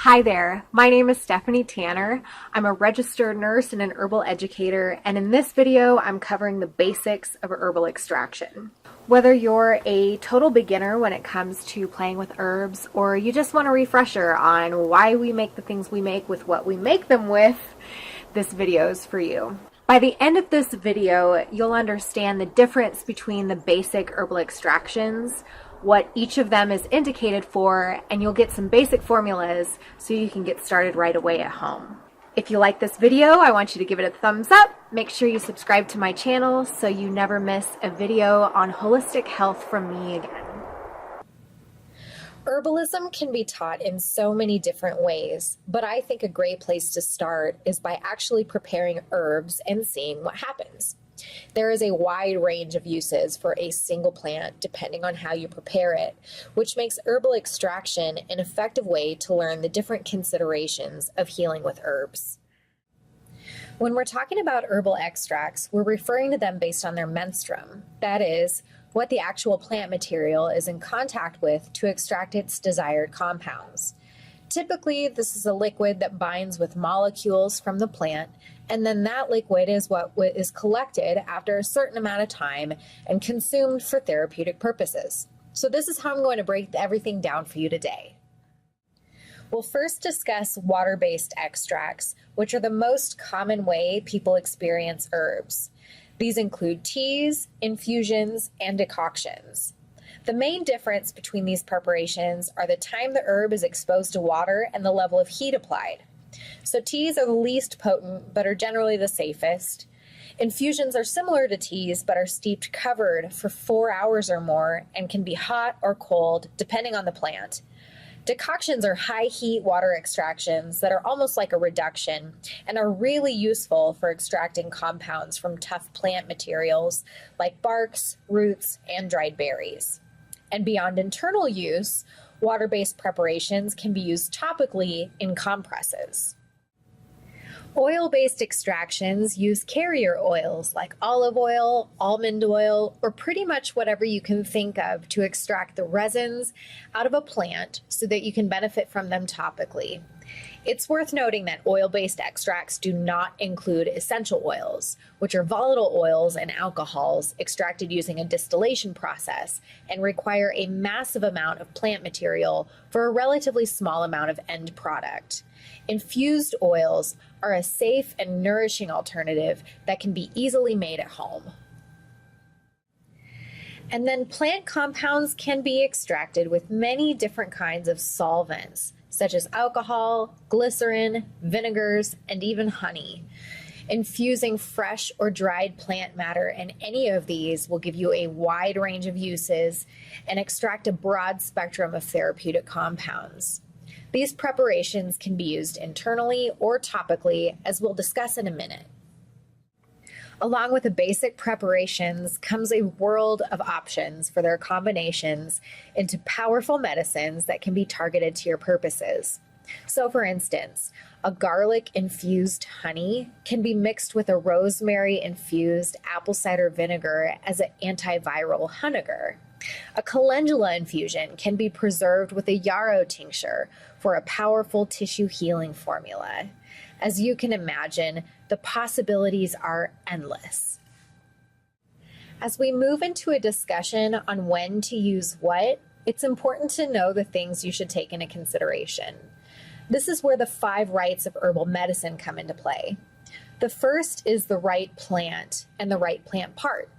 Hi there, my name is Stephanie Tanner. I'm a registered nurse and an herbal educator, and in this video I'm covering the basics of herbal extraction. Whether you're a total beginner when it comes to playing with herbs, or you just want a refresher on why we make the things we make with what we make them with, this video is for you. By the end of this video, you'll understand the difference between the basic herbal extractions, what each of them is indicated for, and you'll get some basic formulas so you can get started right away at home. If you like this video, I want you to give it a thumbs up. Make sure you subscribe to my channel so you never miss a video on holistic health from me again. Herbalism can be taught in so many different ways, but I think a great place to start is by actually preparing herbs and seeing what happens. There is a wide range of uses for a single plant depending on how you prepare it, which makes herbal extraction an effective way to learn the different considerations of healing with herbs. When we're talking about herbal extracts, we're referring to them based on their menstruum, that is, what the actual plant material is in contact with to extract its desired compounds. Typically, this is a liquid that binds with molecules from the plant, and then that liquid is what is collected after a certain amount of time and consumed for therapeutic purposes. So this is how I'm going to break everything down for you today. We'll first discuss water-based extracts, which are the most common way people experience herbs. These include teas, infusions, and decoctions. The main difference between these preparations are the time the herb is exposed to water and the level of heat applied. So teas are the least potent, but are generally the safest. Infusions are similar to teas, but are steeped covered for 4 hours or more and can be hot or cold, depending on the plant. Decoctions are high heat water extractions that are almost like a reduction and are really useful for extracting compounds from tough plant materials like barks, roots, and dried berries. And beyond internal use, water-based preparations can be used topically in compresses. Oil-based extractions use carrier oils like olive oil, almond oil, or pretty much whatever you can think of to extract the resins out of a plant so that you can benefit from them topically. It's worth noting that oil-based extracts do not include essential oils, which are volatile oils and alcohols extracted using a distillation process and require a massive amount of plant material for a relatively small amount of end product. Infused oils are a safe and nourishing alternative that can be easily made at home. And then plant compounds can be extracted with many different kinds of solvents, such as alcohol, glycerin, vinegars, and even honey. Infusing fresh or dried plant matter in any of these will give you a wide range of uses and extract a broad spectrum of therapeutic compounds. These preparations can be used internally or topically, as we'll discuss in a minute. Along with the basic preparations comes a world of options for their combinations into powerful medicines that can be targeted to your purposes. So for instance, a garlic-infused honey can be mixed with a rosemary-infused apple cider vinegar as an antiviral honegar. A calendula infusion can be preserved with a yarrow tincture for a powerful tissue healing formula. As you can imagine, the possibilities are endless. As we move into a discussion on when to use what, it's important to know the things you should take into consideration. This is where the 5 rights of herbal medicine come into play. The first is the right plant and the right plant part.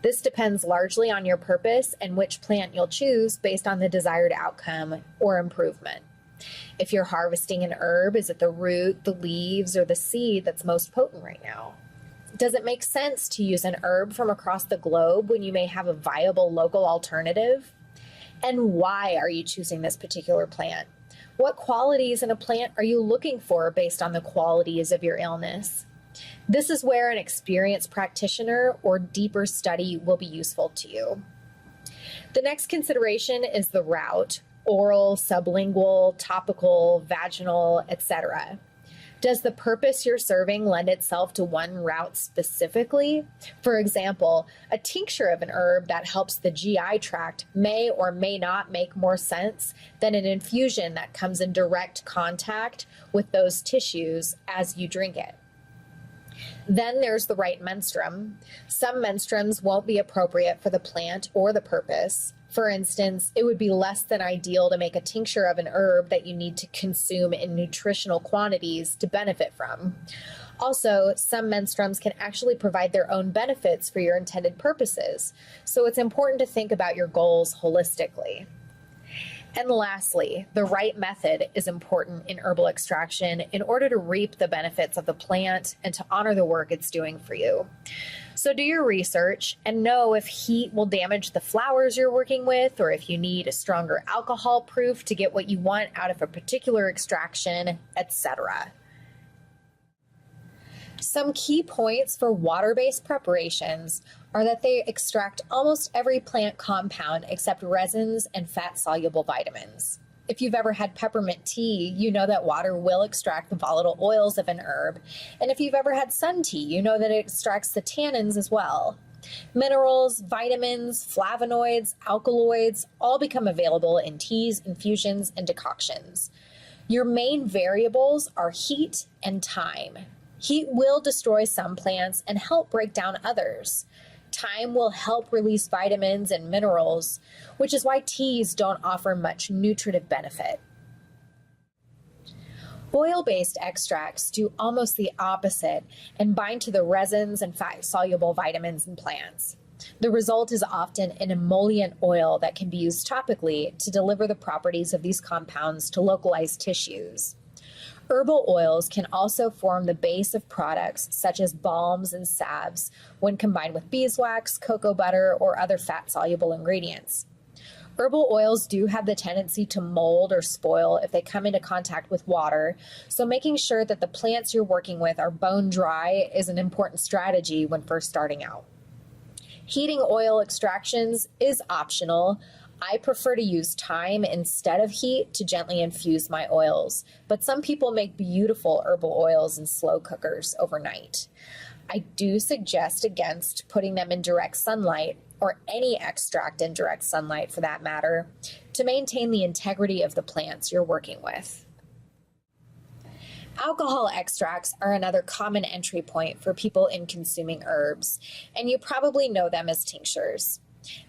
This depends largely on your purpose and which plant you'll choose based on the desired outcome or improvement. If you're harvesting an herb, is it the root, the leaves, or the seed that's most potent right now? Does it make sense to use an herb from across the globe when you may have a viable local alternative? And why are you choosing this particular plant? What qualities in a plant are you looking for based on the qualities of your illness? This is where an experienced practitioner or deeper study will be useful to you. The next consideration is the route: oral, sublingual, topical, vaginal, etc. Does the purpose you're serving lend itself to one route specifically? For example, a tincture of an herb that helps the GI tract may or may not make more sense than an infusion that comes in direct contact with those tissues as you drink it. Then there's the right menstruum. Some menstruums won't be appropriate for the plant or the purpose. For instance, it would be less than ideal to make a tincture of an herb that you need to consume in nutritional quantities to benefit from. Also, some menstruums can actually provide their own benefits for your intended purposes, so it's important to think about your goals holistically. And lastly, the right method is important in herbal extraction in order to reap the benefits of the plant and to honor the work it's doing for you. So do your research and know if heat will damage the flowers you're working with, or if you need a stronger alcohol proof to get what you want out of a particular extraction, etc. Some key points for water-based preparations are that they extract almost every plant compound except resins and fat-soluble vitamins. If you've ever had peppermint tea, you know that water will extract the volatile oils of an herb. And if you've ever had sun tea, you know that it extracts the tannins as well. Minerals, vitamins, flavonoids, alkaloids all become available in teas, infusions, and decoctions. Your main variables are heat and time. Heat will destroy some plants and help break down others. Time will help release vitamins and minerals, which is why teas don't offer much nutritive benefit. Oil-based extracts do almost the opposite and bind to the resins and fat-soluble vitamins in plants. The result is often an emollient oil that can be used topically to deliver the properties of these compounds to localized tissues. Herbal oils can also form the base of products such as balms and salves when combined with beeswax, cocoa butter, or other fat-soluble ingredients. Herbal oils do have the tendency to mold or spoil if they come into contact with water, so making sure that the plants you're working with are bone dry is an important strategy when first starting out. Heating oil extractions is optional. I prefer to use thyme instead of heat to gently infuse my oils, but some people make beautiful herbal oils in slow cookers overnight. I do suggest against putting them in direct sunlight, or any extract in direct sunlight for that matter, to maintain the integrity of the plants you're working with. Alcohol extracts are another common entry point for people in consuming herbs, and you probably know them as tinctures.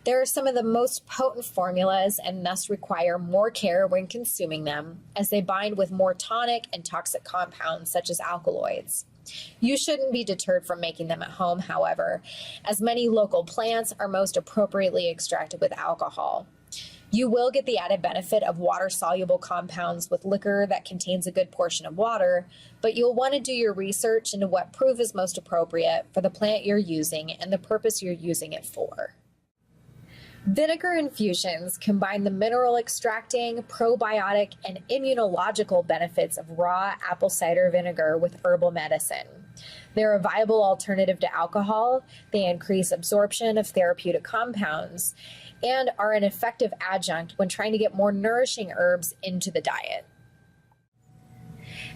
There are some of the most potent formulas and thus require more care when consuming them, as they bind with more tonic and toxic compounds such as alkaloids. You shouldn't be deterred from making them at home, however, as many local plants are most appropriately extracted with alcohol. You will get the added benefit of water-soluble compounds with liquor that contains a good portion of water, but you'll want to do your research into what proof is most appropriate for the plant you're using and the purpose you're using it for. Vinegar infusions combine the mineral extracting, probiotic, and immunological benefits of raw apple cider vinegar with herbal medicine. They're a viable alternative to alcohol, they increase absorption of therapeutic compounds, and are an effective adjunct when trying to get more nourishing herbs into the diet.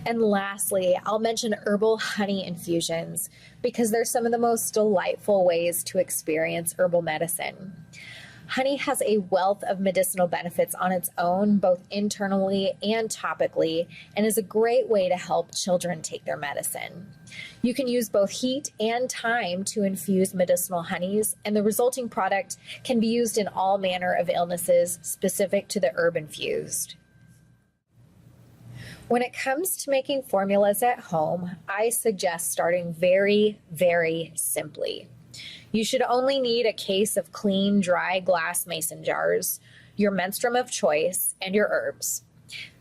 And lastly, I'll mention herbal honey infusions because they're some of the most delightful ways to experience herbal medicine. Honey has a wealth of medicinal benefits on its own, both internally and topically, and is a great way to help children take their medicine. You can use both heat and thyme to infuse medicinal honeys, and the resulting product can be used in all manner of illnesses specific to the herb infused. When it comes to making formulas at home, I suggest starting very, very simply. You should only need a case of clean, dry glass mason jars, your menstruum of choice, and your herbs.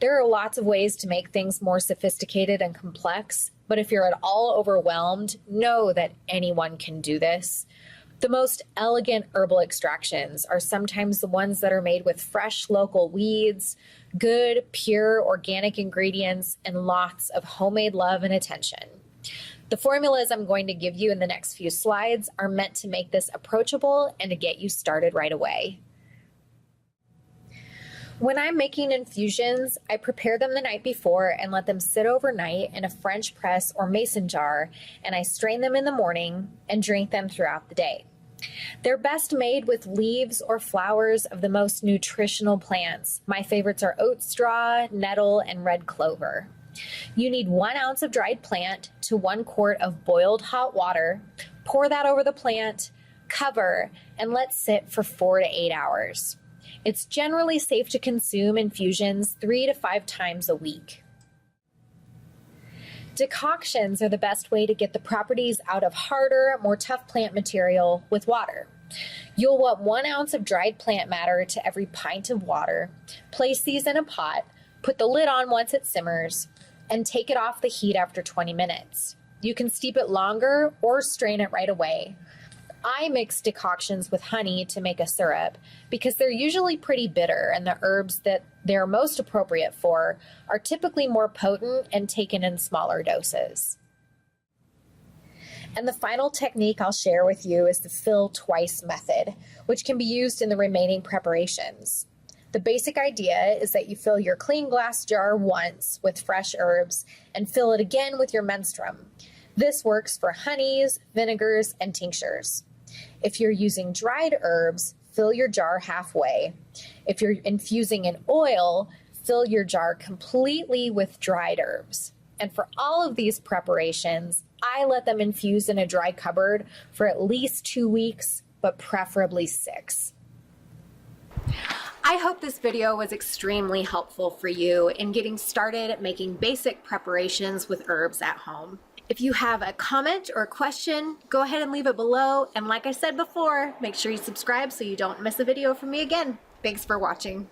There are lots of ways to make things more sophisticated and complex, but if you're at all overwhelmed, know that anyone can do this. The most elegant herbal extractions are sometimes the ones that are made with fresh local weeds, good, pure, organic ingredients, and lots of homemade love and attention. The formulas I'm going to give you in the next few slides are meant to make this approachable and to get you started right away. When I'm making infusions, I prepare them the night before and let them sit overnight in a French press or mason jar, and I strain them in the morning and drink them throughout the day. They're best made with leaves or flowers of the most nutritional plants. My favorites are oat straw, nettle, and red clover. You need 1 ounce of dried plant to 1 quart of boiled hot water. Pour that over the plant, cover, and let sit for 4 to 8 hours. It's generally safe to consume infusions 3 to 5 times a week. Decoctions are the best way to get the properties out of harder, more tough plant material with water. You'll want 1 ounce of dried plant matter to every pint of water. Place these in a pot, put the lid on once it simmers, and take it off the heat after 20 minutes. You can steep it longer or strain it right away. I mix decoctions with honey to make a syrup because they're usually pretty bitter, and the herbs that they're most appropriate for are typically more potent and taken in smaller doses. And the final technique I'll share with you is the fill twice method, which can be used in the remaining preparations. The basic idea is that you fill your clean glass jar once with fresh herbs and fill it again with your menstruum. This works for honeys, vinegars, and tinctures. If you're using dried herbs, fill your jar halfway. If you're infusing in oil, fill your jar completely with dried herbs. And for all of these preparations, I let them infuse in a dry cupboard for at least 2 weeks, but preferably 6. I hope this video was extremely helpful for you in getting started making basic preparations with herbs at home. If you have a comment or a question, go ahead and leave it below. And like I said before, make sure you subscribe so you don't miss a video from me again. Thanks for watching.